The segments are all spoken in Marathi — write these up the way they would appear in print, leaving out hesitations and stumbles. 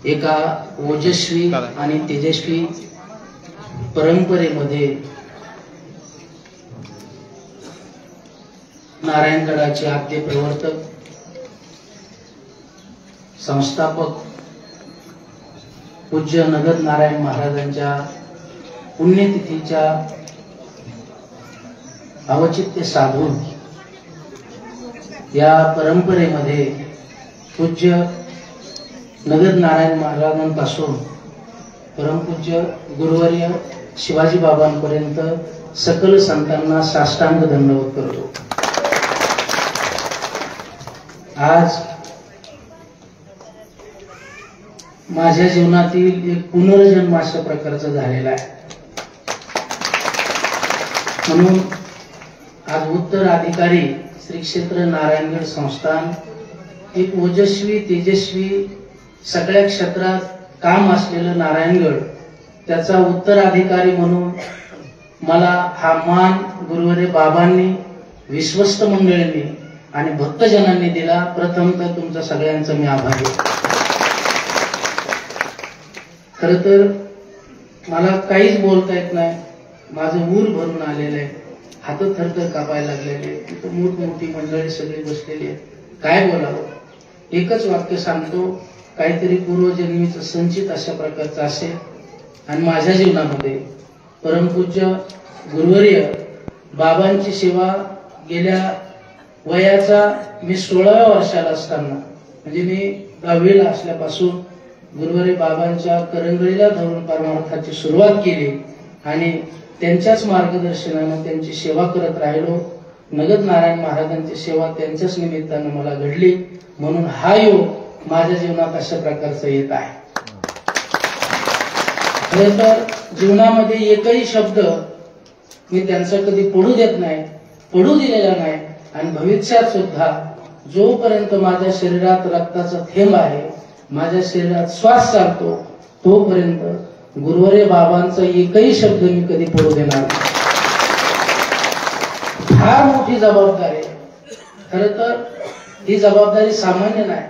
एका ओजस्वी आणि तेजस्वी परंपरेमध्ये नारायणगडाचे आद्य प्रवर्तक, संस्थापक पूज्य नगद नारायण महाराजांच्या पुण्यतिथीच्या अवचित्य साधून या परंपरेमध्ये पूज्य नगद नारायण महाराजांपासून परमपूज्य गुरुवर्य शिवाजी बाबांपर्यंत सकल संतांना साष्टांग दंडवत करतो। आज माझ्या जीवनातील एक पुनर्जन्म अशा प्रकारचा झालेला आहे, म्हणून आज उत्तराधिकारी श्री क्षेत्र नारायणगड संस्थान एक ओजस्वी तेजस्वी सगळ्या क्षेत्रात काम असलेलं नारायणगड, त्याचा उत्तराधिकारी म्हणून मला हा मान गुरुवर्य बाबांनी, विश्वस्त मंडळींनी आणि भक्तजनांनी दिला। प्रथमतः तुमचा सगळ्यांचा मी आभारी आहे। खर तर मला काहीच बोलता येत नाही, माझं ऊर भरून आलेलं आहे, हात थरथर कापायला लागलेले, तिथं मोठमोठी मंडळी सगळी बसलेली आहे, काय बोलावं। एकच वाक्य सांगतो, काहीतरी पूर्वजन्मीचं संचित अशा प्रकारचं असेल आणि माझ्या जीवनामध्ये परमपूज्य गुरुवर्य बाबांची सेवा गेल्या वयाचा मी 16व्या वर्षाला असताना, म्हणजे मी 10वीला असल्यापासून गुरुवर्य बाबांच्या करंगळीला धरून परमार्थाची सुरुवात केली आणि त्यांच्याच मार्गदर्शनाने त्यांची सेवा करत राहिलो। नगद नारायण महाराजांची सेवा त्यांच्याच निमित्तानं मला घडली, म्हणून हा योग माझ्या जीवनात अशा प्रकारचा येत आहे। खरं तर जीवनामध्ये एकही शब्द मी त्यांचा कधी पडू देत नाही, पडू दिलेला नाही आणि भविष्यात सुद्धा जोपर्यंत माझ्या शरीरात रक्ताचा थेंब आहे, माझ्या शरीरात श्वास चालतो, तोपर्यंत गुरुवर्य बाबांचा एकही शब्द मी कधी पडू देणार नाही। फार मोठी जबाबदारी आहे। खरं तर ही जबाबदारी सामान्य नाही,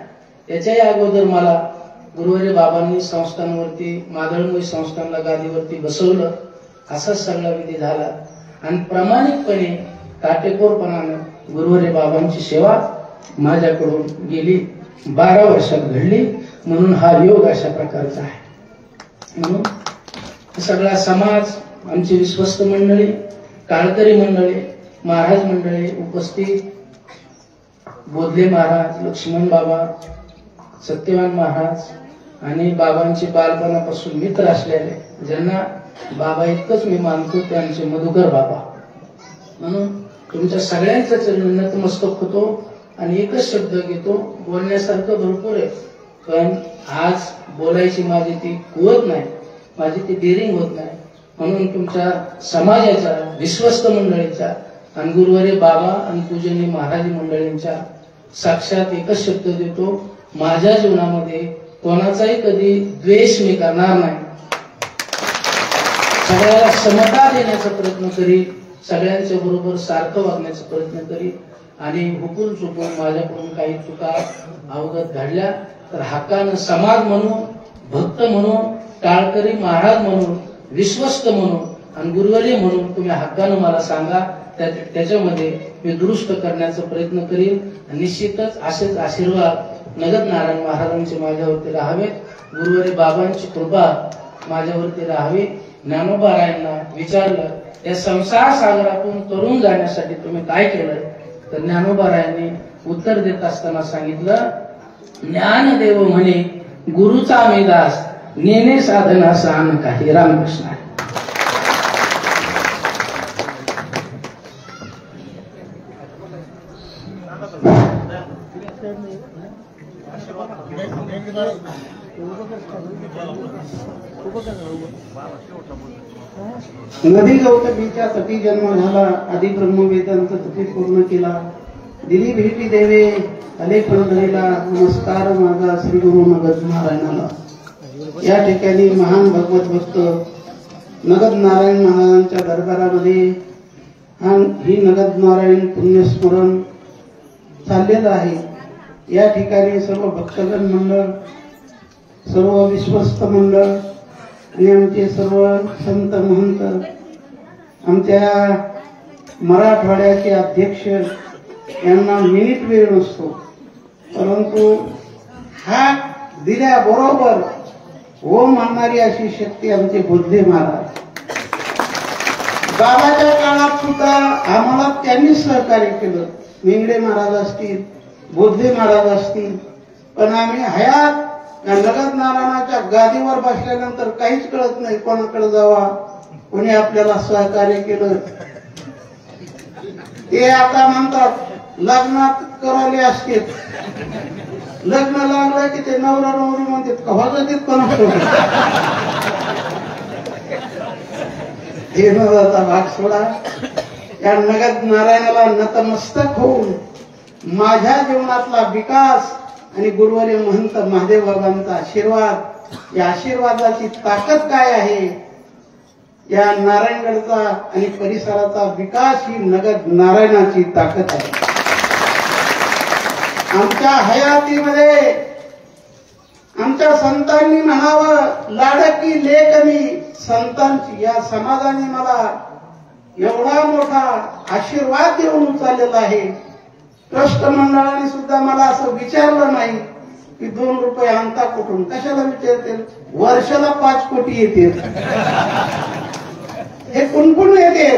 त्याच्याही अगोदर मला गुरुवर्य बाबांनी संस्थांवरती, मादळमोई संस्थानला गादीवरती बसवलं, असाच सगळा विधी झाला आणि प्रामाणिकपणे काटेकोरपणाने गुरुवर्य बाबांची सेवा माझ्याकडून गेली 12 वर्षात घडली, म्हणून हा योग अशा प्रकारचा आहे। म्हणून सगळा समाज, आमची विश्वस्त मंडळी, काळकरी मंडळी, महाराज मंडळी उपस्थित, बोधले महाराज, लक्ष्मण बाबा, सत्यवान महाराज आणि बाबांचे बालपणापासून मित्र असलेले, ज्यांना बाबा इतकंच मी मानतो, ते आमचे मधुकर बाबा, म्हणून तुमच्या सगळ्यांच्या चरणी नतमस्तक होतो आणि एकच शब्द घेतो, बोलण्यासारखं भरपूर आहे, पण आज बोलायची माझी ती कुवत नाही, माझी ती डेअरिंग होत नाही, म्हणून तुमच्या समाजाच्या, विश्वस्त मंडळीच्या आणि गुरुवर्य बाबा आणि पूजनीय महाराज मंडळींच्या साक्षात एकच शब्द देतो, माझ्या जीवनामध्ये कोणाचाही कधी द्वेष मी करणार नाही, सगळ्याला समता देण्याचा प्रयत्न करी, सगळ्यांच्या बरोबर सारखं वागण्याचा प्रयत्न करी आणि हुकून चुकून माझ्याकडून काही चुका अवगत घडल्या तर हक्कानं समाज म्हणून, भक्त म्हणून, टाळकरी महाराज म्हणून, विश्वस्त म्हणून आणि गुरुवर्य म्हणून तुम्ही हक्कानं मला सांगा, त्याच्यामध्ये मी दुरुस्त करण्याचा प्रयत्न करीन। निश्चितच असेच आशीर्वाद नगद नारायण महाराजांचे माझ्यावरती राहावेत, गुरुवर्य बाबांची कृपा माझ्यावरती राहावी। ज्ञानोबारायांना विचारलं, या संसार सागरातून तरुण जाण्यासाठी तुम्ही काय केलं, तर ज्ञानोबारायांनी उत्तर देत असताना सांगितलं, ज्ञानदेव म्हणे गुरुचा मी दास, नेने साधना सान काही। रामकृष्ण। नदी गौतमीच्या तटी जन्म झाला, आदि ब्रह्म वेदांत तटी पूर्ण केला, दिली भेटी देवे आले फळ धरेला, नमस्कार माझा श्री गुरु नगद नारायणाला। या ठिकाणी महान भगवत भक्त नगद नारायण महाराजांच्या दरबारामध्ये ही नगद नारायण पुण्यस्मरण चाललेलं आहे। या ठिकाणी सर्व भक्तगण मंडळ, सर्व विश्वस्त मंडळ आणि आमचे सर्व संत महंत, आमच्या मराठवाड्याचे अध्यक्ष यांना मिनिट वेळ नसतो, परंतु हाक दिल्याबरोबर हो म्हणणारी अशी शक्ती आमचे बोधे महाराज. बाबाच्या काळात सुद्धा आम्हाला त्यांनी सहकार्य केलं. मेंगडे महाराज असतील, बोधे महाराज असतील, पण आम्ही हयात नगद नारायणाच्या गादीवर बसल्यानंतर काहीच कळत नाही कोणाकडे जावा, कोणी आपल्याला सहकार्य केलं. ते आता म्हणतात लग्नात करवले असते, लग्न लागलं की ते नवरा नवरी म्हणतात कव्हा जातात कोणाकडे. हे नवराचा भाग सोडा. या नगद नारायणाला नतमस्तक होऊन माझ्या जीवनातला विकास आणि गुरुवर्य महंत महादेव बाबांचा आशीर्वाद, या आशीर्वादाची ताकद काय आहे, या नारायणगडचा आणि परिसराचा विकास ही नगद नारायणाची ताकद आहे. आमच्या हयातीमध्ये आमच्या संतांनी म्हणावं लाडकी लेखनी संतांची, या समाजाने मला एवढा मोठा आशीर्वाद देऊन उचललेला आहे. ट्रस्ट मंडळाने सुद्धा मला असं विचारलं नाही की 2 रुपये आणता कुठून, कशाला विचारते, वर्षाला 5 कोटी येते. हे कुणकुण येते.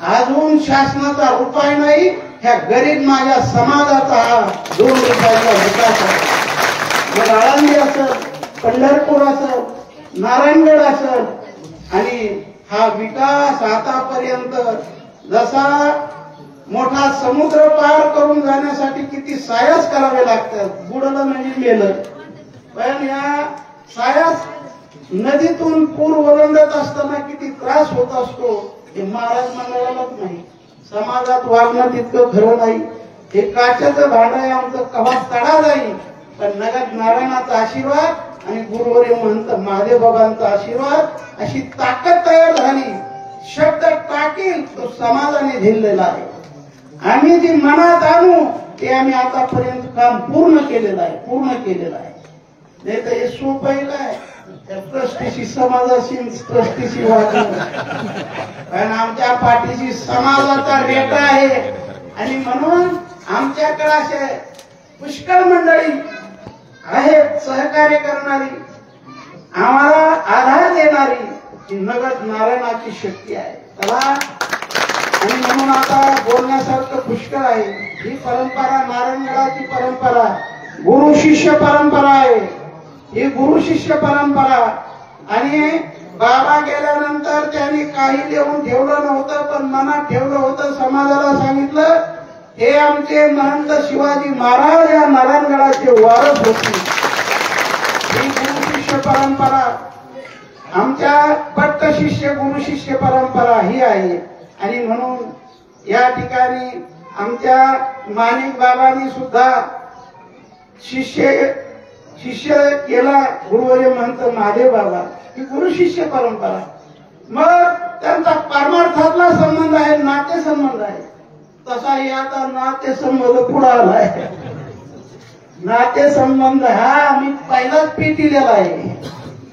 अजून शासनाचा उपाय नाही, ह्या गरीब माझ्या समाजाचा हा 2 रुपयाचा विकास आहे. मग आळंदी असेल, पंढरपूर असेल, नारायणगड असेल, आणि हा विकास आतापर्यंत जसा मोठा समुद्र पार करून जाण्यासाठी किती सायास करावे लागतात, बुडलं म्हणजे मेलं, पण या सायास नदीतून पूर ओलांडत असताना किती त्रास होत असतो हे महाराज मंडळालाच नाही. समाजात वागणं तितकं खरं नाही. हे काचेचं भांड आहे आमचं, कवा तडा जाईल, पण नगद नारायणाचा आशीर्वाद आणि गुरुवर्य महंत महादेव बाबांचा आशीर्वाद, अशी ताकद तयार झाली. शब्द टाकील तो समाजाने झेललेला आहे. आम्ही जी मनात आणू ते आम्ही आतापर्यंत काम पूर्ण केलेलं आहे, पूर्ण केलेलं आहे. नाही तर हे सोपं काय, ट्रस्टीशी समाजाशी ट्रस्टीशी वागणं, कारण आमच्या पाठीशी समाजाचा रेटा आहे. आणि म्हणून आमच्याकडे असे पुष्कळ मंडळी आहेत सहकार्य करणारी, आम्हाला आधार देणारी, ही नगद नारायणाची शक्ती आहे. चला, आणि म्हणून आता बोलण्यासारखं पुष्कळ आहे. ही परंपरा नारायणगडाची परंपरा गुरु शिष्य परंपरा आहे. ही गुरु शिष्य परंपरा. आणि बाबा गेल्यानंतर त्यांनी काही लिहून ठेवलं नव्हतं, पण मनात ठेवलं होतं. समाजाला सांगितलं हे आमचे महंत शिवाजी महाराज या नारायणगडाचे वारस होते. ही गुरु शिष्य परंपरा, आमच्या पट्ट शिष्य गुरु शिष्य परंपरा ही आहे. आणि म्हणून या ठिकाणी आमच्या माणिक बाबांनी सुद्धा शिष्य केला गुरुवर्य महंत महादेव बाबा. ही गुरु शिष्य परंपरा. मग त्यांचा परमार्थातला संबंध आहे, नाते संबंध आहे. तसाही आता नाते संबंध पुढे आलाय. नाते संबंध हा आम्ही पहिलाच पेटिलेला आहे.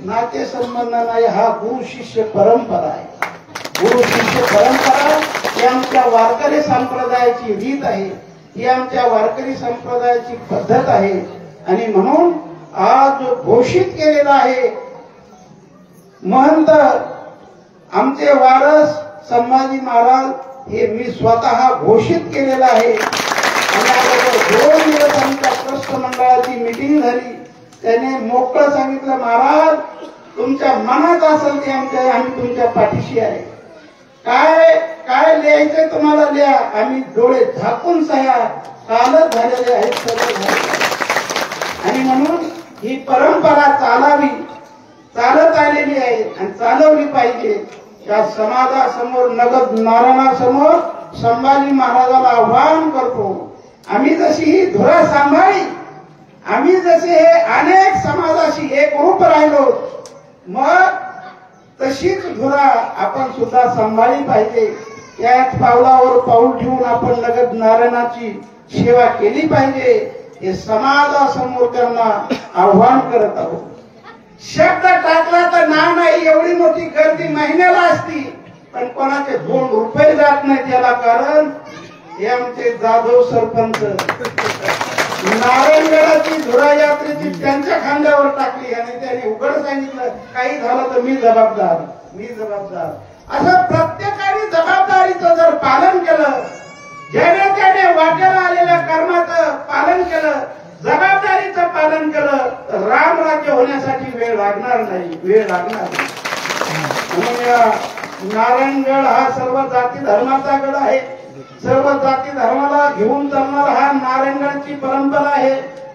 नाते संबंध नाही, हा गुरु शिष्य परंपरा आहे. गुरु शिष्य परंपरा ही आमच्या वारकरी संप्रदायाची रीत आहे, ही आमच्या वारकरी संप्रदायाची पद्धत आहे. आणि म्हणून आज घोषित केलेला आहे महंत आमचे वारस संभाजी महाराज, हे मी स्वतः घोषित केलेलं आहे. आणि 2 दिवस आमच्या ट्रस्ट मंडळाची मीटिंग झाली. त्याने मोकळं सांगितलं, महाराज तुमच्या मनात असेल ते आम्ही तुमच्या पाठीशी आहे. काय लिहायचंय तुम्हाला लिहा, आम्ही डोळे झाकून सह्या कालच झालेले आहेत, सगळं झाले. आणि म्हणून ही परंपरा चालत आलेली आहे आणि चालवली पाहिजे. या समाजासमोर नगद नारायणासमोर संभाजी महाराजाला आव्हान करतो. आम्ही जशी ही धुरा सांभाळी, आम्ही जसे हे अनेक समाजाशी एकरूप राहिलो, मग तशीच धुरा आपण सुद्धा सांभाळली पाहिजे. याच पावलावर पाऊल ठेवून आपण नगद नारायणाची सेवा केली पाहिजे. हे समाजासमोर त्यांना आव्हान करत आहोत. शब्द टाकला तर नाही एवढी मोठी गर्दी महिन्याला असती, पण कोणाचे 2 रुपये जात नाही त्याला कारण हे आमचे जाधव सरपंच नारायणगडाची धुरा यात्रेची त्यांच्या खांद्यावर टाकली आणि त्यांनी उघड सांगितलं काही झालं तर मी जबाबदार. असं प्रत्येकाने जबाबदारीचं जर पालन केलं, ज्याने त्याने वाट्याला आलेल्या कर्माचं पालन केलं, जबाबदारीचं पालन केलं तर राम राज्य होण्यासाठी वेळ लागणार नाही. म्हणून या नारायणगड हा सर्व जाती धर्माचा गड आहे. सर्व जाती धर्माला घेऊन चालणारा हा नारायणगडची परंपरा आहे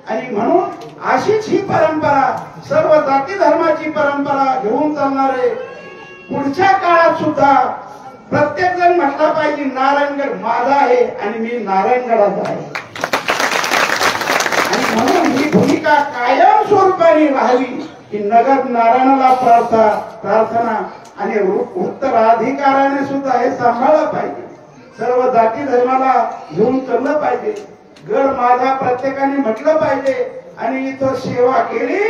आणि म्हणून अशीच ही परंपरा सर्व जाती धर्माची परंपरा घेऊन चालणारे पुढच्या काळात सुद्धा प्रत्येक जण म्हटला पाहिजे नारायणगड माझा आहे आणि मी नारायणगडाचा आहे. आणि म्हणून ही भूमिका कायम स्वरूपाने राहावी की नगद नारायणाला प्रार्थना आणि उत्तराधिकाराने सुद्धा हे सांभाळलं पाहिजे. सर्व जाती धर्माला घेऊन चाललं पाहिजे. गड माझा प्रत्येकाने म्हटलं पाहिजे आणि इथं सेवा केली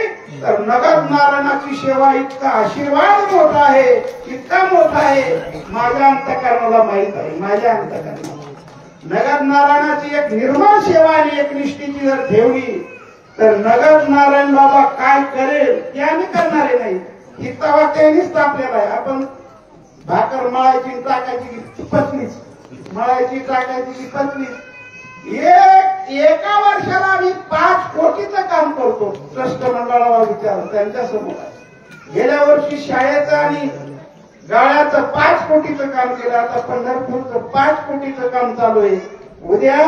तर नगद नारायणाची सेवा इतका आशीर्वाद मोठा आहे, इतका मोठा आहे माझ्या अंतःकरणाला माहित आहे. माझ्या अंतःकरणाला नगद नारायणाची एक निर्मळ सेवा आणि एक निष्ठेची जर ठेवली तर नगद नारायण बाबा काय करेल ते आम्ही करणारे नाही. ही तवा त्यांनीच तापलेला आहे. आपण भाकर मळायची टाकायची पत्नीच, मळायची टाकायची पत्नीच. एका वर्षाला आम्ही 5 कोटीचं काम करतो. ट्रस्ट मंडळाला विचार त्यांच्या समोर गेल्या वर्षी शाळेचं आणि गाळ्याचं 5 कोटीचं काम केलं. आता पंढरपूरचं 5 कोटीचं काम चालू आहे. उद्या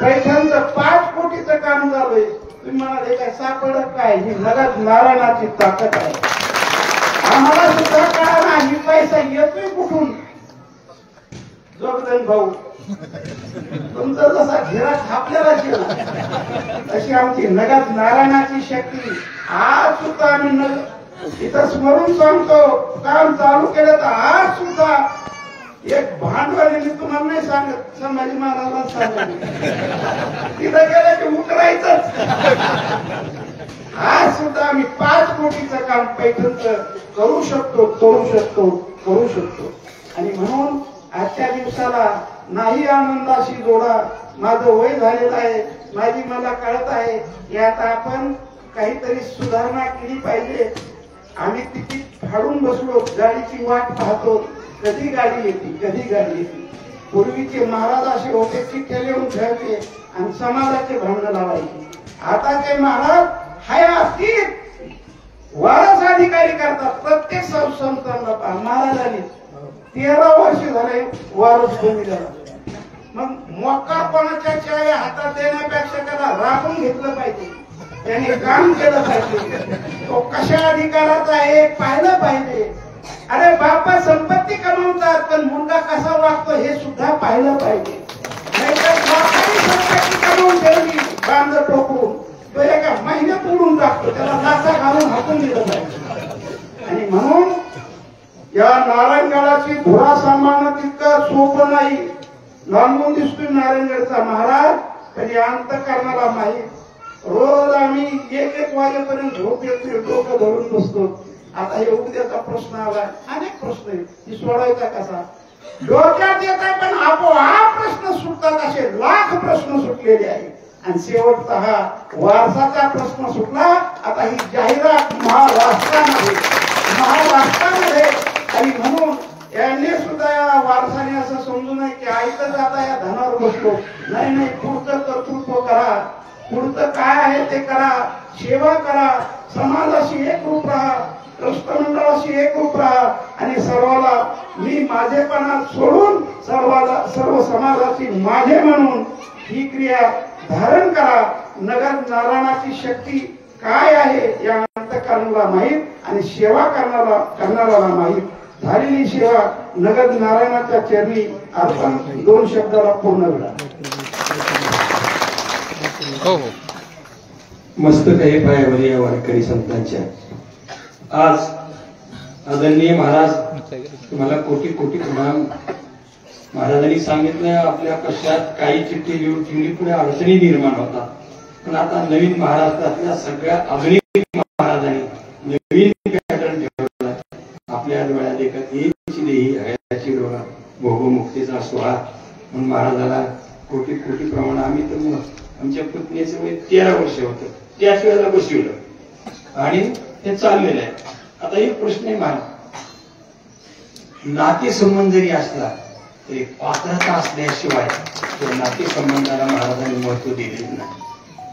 पैठणचं 5 कोटीचं काम चालू आहे. तुम्ही म्हणाले काय सापडत काय? ही नगद नारायणाची ताकद आहे. आम्हाला सुद्धा कळा नाही पैसा येतोय कुठून. जोगदन भाऊ तुमचा जसा घेरा थापलेला केला तशी आमची नगद नारायणाची शक्ती आज सुद्धा आम्ही इथं स्मरून सांगतो. काम चालू केलं तर आज सुद्धा एक भांडवल मी तुम्हाला नाही सांगत, संभाजी महाराजांना सांगत तिथं गेलं की उतरायचंच. आज सुद्धा आम्ही 5 कोटीचं काम पैठणचं करू शकतो. आणि म्हणून आजच्या दिवसाला नाही आनंदाशी जोडा. माझं वय झालेलं आहे, माझी मला कळत आहे यात आपण काहीतरी सुधारणा केली पाहिजे. आम्ही तिकीट फाडून बसलो, गाडीची वाट पाहतो कधी गाडी येते. पूर्वीचे महाराज असे होते चिठ्ठ्या लिहून ठेवायचे आणि समाजाचे भांडण लावायचे. आताचे महाराज हाय असतील वारस अधिकारी करतात. प्रत्येक संस्थांना महाराजांनी 13 वर्ष झाले वारस भूमी झाला. मग मोकारपणाच्या चाव्या हातात देण्यापेक्षा त्याला राखून घेतलं पाहिजे, त्याने काम केलं पाहिजे. तो कशा अधिकाराचा आहे पाहिलं पाहिजे. अरे बापा संपत्ती कमवतात पण मुलगा कसा वागतो हे सुद्धा पाहिलं पाहिजे. नाहीतर बापाने संपत्ती कमवून ठेवली बांध टोकून तो एका महिन्यात उडून टाकतो, त्याला लाथा घालून हाकून दिलं पाहिजे. आणि म्हणून या नारायणगडाची धुरा सांभाळणं तितकं सोपं नाही. लांबून दिसतोय नारायणगडचा महाराज पण या अंतःकरणाला माहीत. रोज आम्ही 1-1 वाजेपर्यंत झोप येतोय, डोकं धरून बसतो. आता हे उद्याचा प्रश्न आला, अनेक प्रश्न आहेत, ही सोडायचा कसा डोक्यात येत आहे पण आपोआप प्रश्न सुटतात. असे लाख प्रश्न सुटलेले आहेत. आणि शेवटचा हा वारसाचा प्रश्न सुटला. आता ही जाहिरात महाराष्ट्रामध्ये आणि म्हणून यांनी सुद्धा या वारसाने असं समजू नये की आईचं जाता या धनावर बसलो. नाही, पुढचं कर्तृत्व करा, पुढचं काय आहे ते करा, सेवा करा, समाजाशी एकरूप राहा, राष्ट्रमंडळाशी एकरूप राहा आणि सर्वाला मी माझेपणा सोडून सर्व समाजाची माझे म्हणून ही क्रिया धारण करा. नगद नारायणाची शक्ती काय आहे या अंतःकरणाला माहीत आणि सेवा करणाऱ्याला माहीत. झालेली सेवा नगद नारायणाच्या चरणी अर्पण. 2 शब्दाला पूर्ण वेळा. मस्तक आहे पायावर या वारकरी संतांच्या. आज आदरणीय महाराज तुम्हाला कोटी कोटी प्रणाम. महाराजांनी सांगितलं आपल्या पश्चात काही चिठ्ठी लिहून ठेवली, पुढे अडचणी निर्माण होतात. पण आता नवीन महाराष्ट्रातल्या सगळ्या आधुनिक महाराजांनी नवीन पॅटर्न ठेवला. आपल्या डोळ्यात एकच येची देही हयाची डोळा भोगमुक्तीचा सोहळा म्हणून महाराजाला कोटी कोटी प्रमाण आम्ही तर आमच्या पुतणीचं वय 13 वर्ष होतं त्याच वेळेला बसविलं आणि ते चाललेलं आहे. आता एक प्रश्न आहे मला, नातेसंबंध जरी असला तरी पात्रता असल्याशिवाय त्या नातेसंबंधाला महाराजांनी महत्व दिलेलं नाही.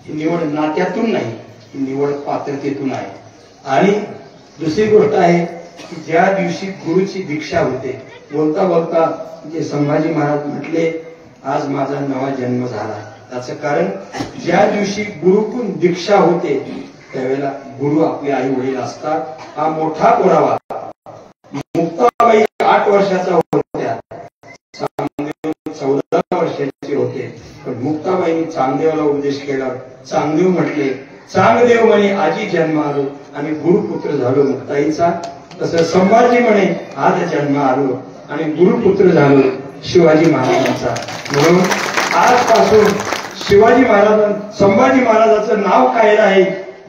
ही निवड नात्यातून नाही, ही निवड पात्रतेतून आहे. आणि दुसरी गोष्ट आहे की ज्या दिवशी गुरुची दीक्षा होते, बोलता बोलता जे संभाजी महाराज म्हटले आज माझा नवा जन्म झाला. त्याचं कारण ज्या दिवशी गुरुकडून दीक्षा होते त्यावेळेला गुरु आपले आई वडील असतात. हा मोठा पुरावा. मुक्ताबाई 8 वर्षाचा होत्या, चांगदेव 14 वर्षाचे होते. पण मुक्ताबाईंनी चांगदेवाला उपदेश केला. चांगदेव म्हटले चांगदेव म्हणे आजी जन्म आलो आणि गुरुपुत्र झालो मुक्ताईचा. तसं संभाजी म्हणे आज जन्म आलो आणि गुरुपुत्र झालो शिवाजी महाराजांचा. म्हणून आजपासून शिवाजी महाराज संभाजी महाराजांचं नाव काय आहे?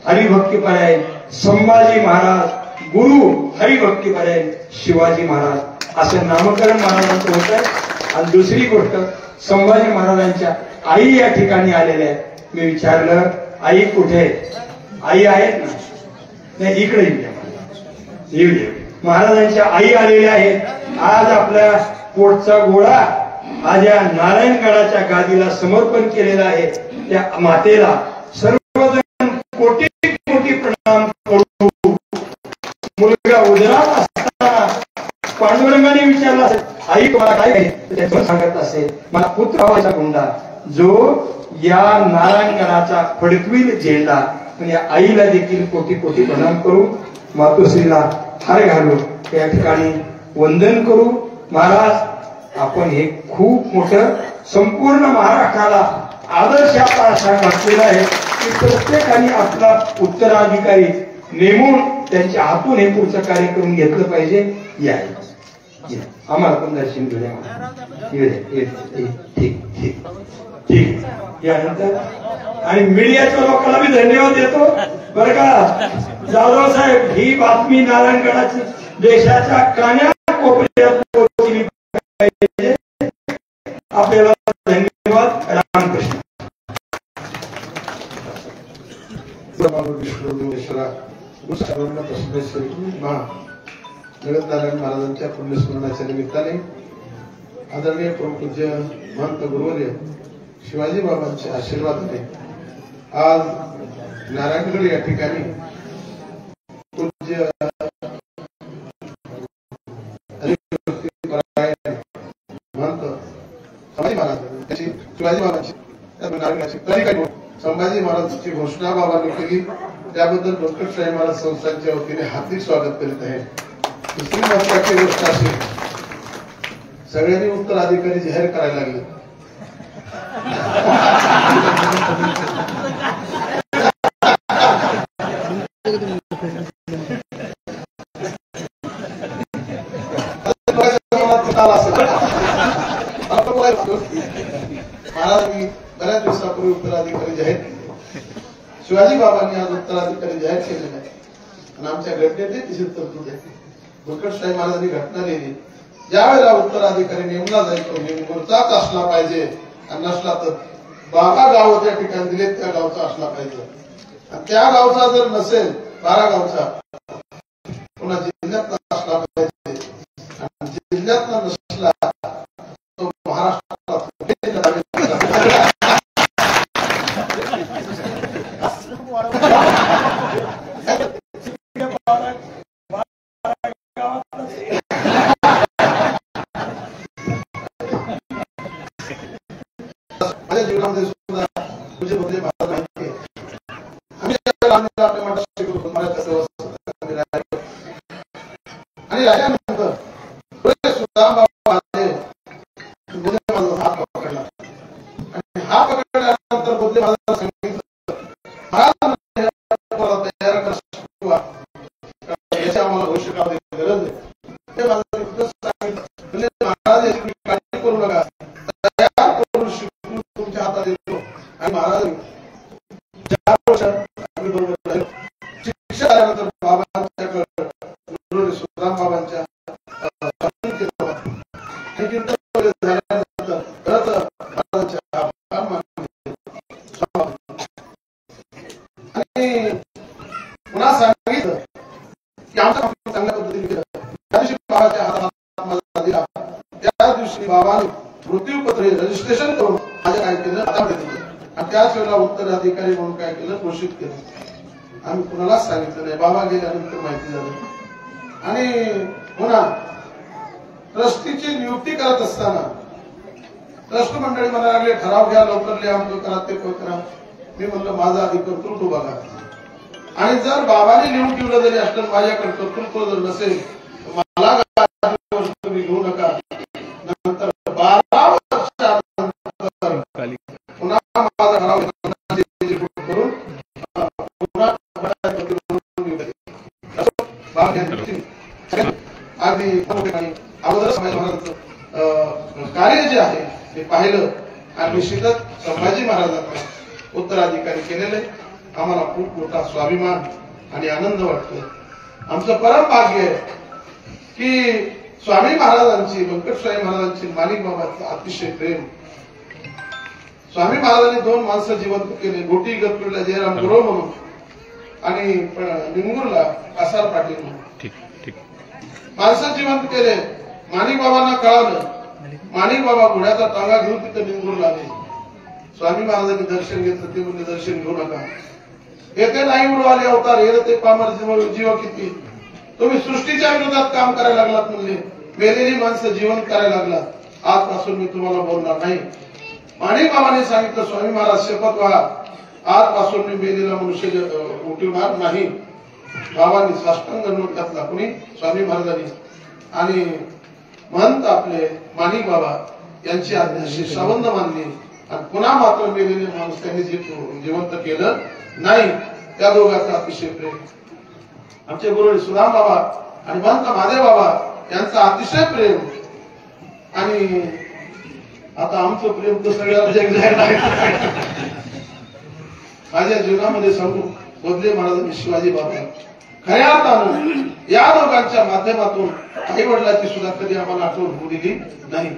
हरिभक्तीपर्याय संभाजी महाराज गुरु हरिभक्तीपर्याय शिवाजी महाराज असं नामकरण महाराजांचं होत आहे. आणि दुसरी गोष्ट संभाजी महाराजांच्या आई या ठिकाणी आलेल्या आहेत. मी विचारलं आई कुठे? आई आहेत ना? नाही इकडे येऊ दे. महाराजांच्या आई आलेल्या आहेत. आज आपल्या पोटचा गोळा आज या नारायणगडाच्या गादीला समर्पण केलेला आहे. त्या मातेला सर्वजण कोटी कोटी प्रणाम करू. मुलगा उदरात असताना पांडुरंगाने विचारला आई तुम्हाला काय आहे? त्याचं सांगत असेल मला पुत्र व्हायचा गुंडा जो या नारायणगडाचा फडकवील झेंडा. म्हणजे आईला देखील कोटी कोटी प्रणाम करू. मातोश्रीला हार घालू. या ठिकाणी वंदन करू. महाराज आपण हे खूप मोठं संपूर्ण महाराष्ट्राला आदर्शाचा असा घातलेला आहे की प्रत्येकाने आपला उत्तराधिकारी नेमून त्यांच्या हातून हे पुढचं कार्य करून घेतलं पाहिजे. या आम्हाला पण दर्शन घेऊया. ठीक ठीक ठीक. यानंतर आणि मीडियाच्या लोकांना मी धन्यवाद देतो बरं का. जाधव साहेब ही बातमी नारायणगडाची देशाच्या कान्याकोपऱ्यात पोहोचली पाहिजे. आपल्याला धन्यवाद. रामकृष्ण. जगत नारायण महाराजांच्या पुण्यस्मरणाच्या निमित्ताने आदरणीय पूज्य महंत गुरुवर्य शिवाजी बाबांच्या आशीर्वादाने आज नारायणगड या ठिकाणी पूज्य महंत संभाजी महाराज त्याची शिवाजी बाबांची संभाजी महाराजांची घोषणा बाबांनी केली. त्याबद्दल डॉक्टर शाही महाराज संस्थांच्या वतीने हार्दिक स्वागत करीत आहे. दुसरी महत्वाची गोष्ट अशी सगळ्यांनी उत्तराधिकारी जाहीर करायला लागले. महाराज मी बऱ्याच दिवसापूर्वी उत्तराधिकारी जाहीर केले. शिवाजी बाबांनी आज उत्तराधिकारी जाहीर केलेले आहे आणि आमच्या घटनेतही तिची तरतूद आहे. बळकटशाही महाराजांनी घटना लिहिली ज्यावेळेला उत्तराधिकारी नेमला जाईल तो नेमूरचाच असला पाहिजे आणि नसला तर 12 गाव त्या ठिकाणी दिले त्या गावचा असला पाहिजे. आणि त्या गावचा जर नसेल 12 गावचा पुन्हा जिल्ह्यातला असला पाहिजे. आणि जिल्ह्यातला नसला तो महाराष्ट्रात माझ्या जीवनामध्ये सुद्धा तुझे बदले मला माहिती आहे. आम्ही आपल्या मठात शिकलो आणि राजानंतर सुद्धा बोधले माझा हात पकडला आणि हा पकडल्यानंतर बोधले मला सांगितलं महाराज तयार करा याची आम्हाला भविष्य काळाची गरज आहे. ते मला सांगितलं महाराज याची काळजी करू नका तयार करून शिकून तुमच्या हातात येतो. आणि महाराज त्यांनी पुन्हा सांगितलं की आमच्या काम चांगल्या पद्धतीने केलं. त्या दिवशी बाबाच्या हातात माझा दिला. त्या दिवशी बाबाने मृत्यूपत्र रजिस्ट्रेशन करून माझ्या काय केलं हातात दिलं आणि त्याच वेळेला उत्तराधिकारी म्हणून काय केलं घोषित केलं. आम्ही कुणालाच सांगितलं नाही. बाबा गेल्यानंतर माहिती झालं. आणि पुन्हा ट्रस्टीची नियुक्ती करत असताना ट्रस्ट मंडळी म्हणायला लागले ठराव घ्या लवकर लिहा अमक करा ते करा. मी म्हणलं माझा आधी कर्तृत्व बघा आणि जर बाबाने लिहून ठेवलं जरी असलं माझ्याकडे कर्तृत्व जर नसेल मला तुम्ही घेऊ नका. नंतर 12 वर्षानंतर पुन्हा माझा ठराव करून पुन्हा अगदी अगोदर संभाजी महाराजांचं कार्य जे आहे ते पाहिलं आणि निश्चितच संभाजी महाराजांना उत्तराधिकारी केलेले आम्हाला खूप मोठा स्वाभिमान आणि आनंद वाटतो. आमचं परम भाग्य आहे की स्वामी महाराजांची व्यंकटस्वामी महाराजांची माणिक बाबांचं अतिशय प्रेम. स्वामी महाराजांनी 2 माणसं जिवंत केले. गोटी गतपुरीला जयराम गुरव म्हणून आणि निंगूरला कासार पाटील म्हणून माणसं जिवंत केले. माणिक बाबांना कळालं. माणिक बाबा घोड्याचा टांगा घेऊन तिथे निंगूरला आले. स्वामी महाराजांनी दर्शन घेतलं. ते म्हणजे दर्शन घेऊ नका. येथे नाही उडवाले अवतार हे ते पामर जीव किती तुम्ही सृष्टीच्या विरोधात काम करायला लागलात म्हणले. मेलेली माणसं जिवंत करायला लागलात. आजपासून मी तुम्हाला बोलणार नाही. माणिक बाबांनी सांगितलं स्वामी महाराज शपथ व्हा आजपासून मी मेलेला मनुष्य उठवणार नाही. बाबांनी साष्टांग दंडवत घातला. कुणी स्वामी महाराजांनी आणि महंत आपले माणिक बाबा यांची आज्ञा श्रावंत मानली आणि पुन्हा मात्र मेलेले माणूस त्यांनी जिवंत केलं नाही. त्या दोघांचा अतिशय प्रेम. आमचे गुरु सुदाम बाबा आणि महंत महादेव बाबा यांचा अतिशय प्रेम. आणि आता आमचं प्रेम तर सगळ्या माझ्या जीवनामध्ये सांगू बोधले महाराजांनी शिवाजी बाबा खऱ्या अर्थानं या दोघांच्या माध्यमातून आई वडिलांची सुद्धा कधी आम्हाला आठवण होऊ दिली नाही.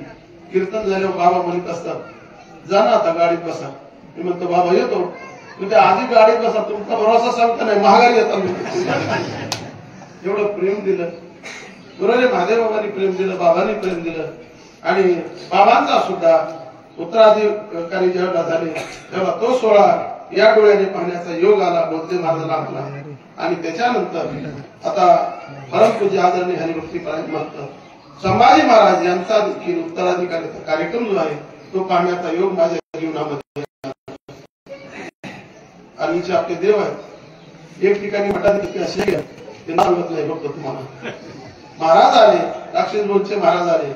कीर्तन झाल्यावर बाबा म्हणत असतात जा ना आता गाडीत बसा. मी म्हणतो बाबा येतो. तुझ्या आधी गाडीत बसा तुमचा भरोसा सांगता नाही महागारी येतात. एवढं प्रेम दिलं गुरुने महादेव बाबांनी प्रेम दिलं. बाबांनी प्रेम दिलं आणि बाबांचा सुद्धा उत्तराधिकारी जेव्हा झाले तेव्हा तो सोहळा या डोळ्याने पाहण्याचा योग आला बोधले महाराजांना आपला. आणि त्याच्यानंतर आता परमपूज्य आदरणीय हरिभक्ती महंत संभाजी महाराज यांचा देखील उत्तराधिकारीचा कार्यक्रम जो आहे तो पाहण्याचा योग माझ्या जीवनामध्ये. आणि आपले देव आहेत. एक ठिकाणी मठाधिपती असे ते नाव नाही बघतो तुम्हाला. महाराज आले राक्षस बोलचे महाराज आले.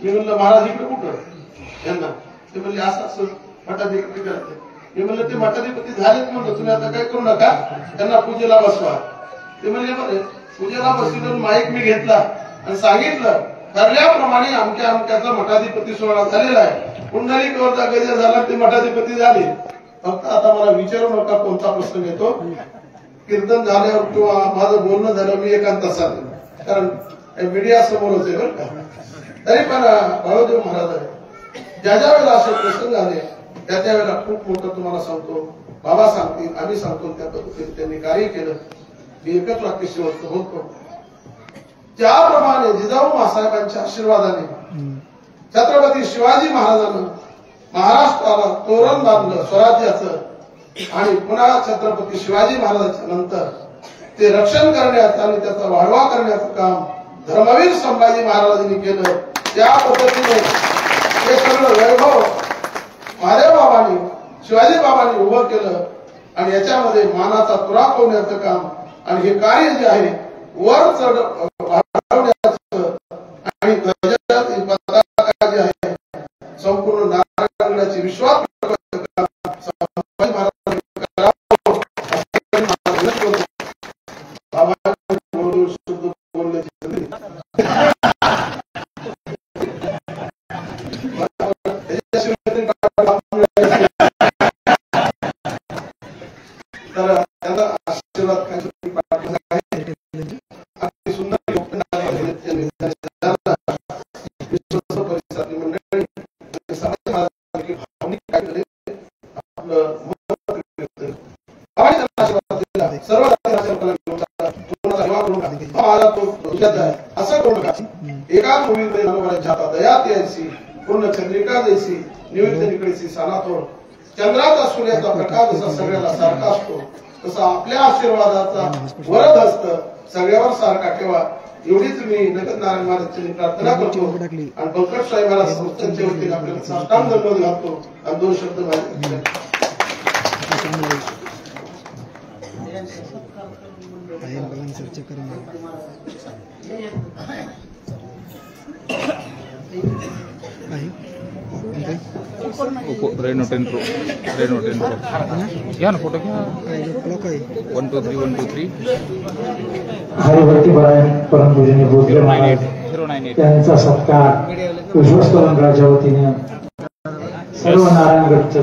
मी म्हणलं महाराज इकडे कुठं यांना. ते म्हणले असं असं मठाधिपती करते. मी म्हणलं ते मठाधिपती झालेच म्हणलं तुम्ही आता काय करू नका त्यांना पूजेला बसवा. ते म्हणले बरे पूजेला बसवून माईक मी घेतला आणि सांगितलं ठरल्याप्रमाणे अमक्या अमक्याचा मठाधिपती सोहळा झालेला आहे. पुंडलिकवरचा गजर झाला ते मठाधिपती झाले. फक्त आता मला विचारू नका कोणता प्रसंग येतो. कीर्तन झाल्यावर किंवा माझं बोलणं झालं मी एकांत सांगेन कारण मीडिया समोरच आहे बरं का. तरी पण बाळोदेव महाराज ज्या ज्या वेळेला असे प्रसंग आले त्या वेळेला खूप मोठं तुम्हाला सांगतो. बाबा सांगतील आम्ही सांगतो त्या पद्धतीने त्यांनी कार्य केलं. मी एकच वाक्य शेवटचं बोलतो. ज्याप्रमाणे जिजाऊ मासाहेबांच्या आशीर्वादाने छत्रपती शिवाजी महाराजांना महाराष्ट्राला तोरण बांधलं स्वराज्याचं आणि पुन्हा छत्रपती शिवाजी महाराजांच्या नंतर ते रक्षण करण्याचं आणि त्याचा वाढवा करण्याचं काम धर्मवीर संभाजी महाराजांनी केलं. त्या पद्धतीने हे सगळं वैभव महादेव बाबांनी शिवाजी बाबांनी उभं केलं आणि याच्यामध्ये मानाचा तुरा होण्याचं काम आणि हे कार्य जे आहे वर चढ वाढवण्याचं आणि पताका जे आहे संपूर्ण नारायणाची विश्वास संभाजी महाराजांनी करावं बाबा शब्द बोलण्याची तर त्यांचा आशीर्वाद काय सुंदर परिसरातली मंडळी भावनिक काय आपलं सर्व पूर्ण सेवा करून माझा तो भविष्यात आहे असं करू नका. एका भूमीमध्ये नानोबाच्या हातात दयात यायची पूर्ण चंद्रिका देशी निमित्त निकडीची सानातोड चंद्राचा सूर्याचा प्रकाश जसा सगळ्याला सारखा असतो तसा आपल्या आशीर्वादाचा वरद हस्त सगळ्यावर सारखा ठेवा एवढीच मी नगद नारायण महाराजांची प्रार्थना करतो आणि पंकज साहेब महाराज संस्थांच्या वतीने आपल्याला साष्टांग दंडवत घालतो आणि 2 शब्द माझे Reno 10 Pro. घ्या ना फोटो घ्या. 1 2 3 1 2 3 हरिभक्ती परायण परमपूजनीय भोसले महाराज त्यांचा सत्कार विश्वस्त मंडळाच्या वतीने सर्व नारायणगडच्या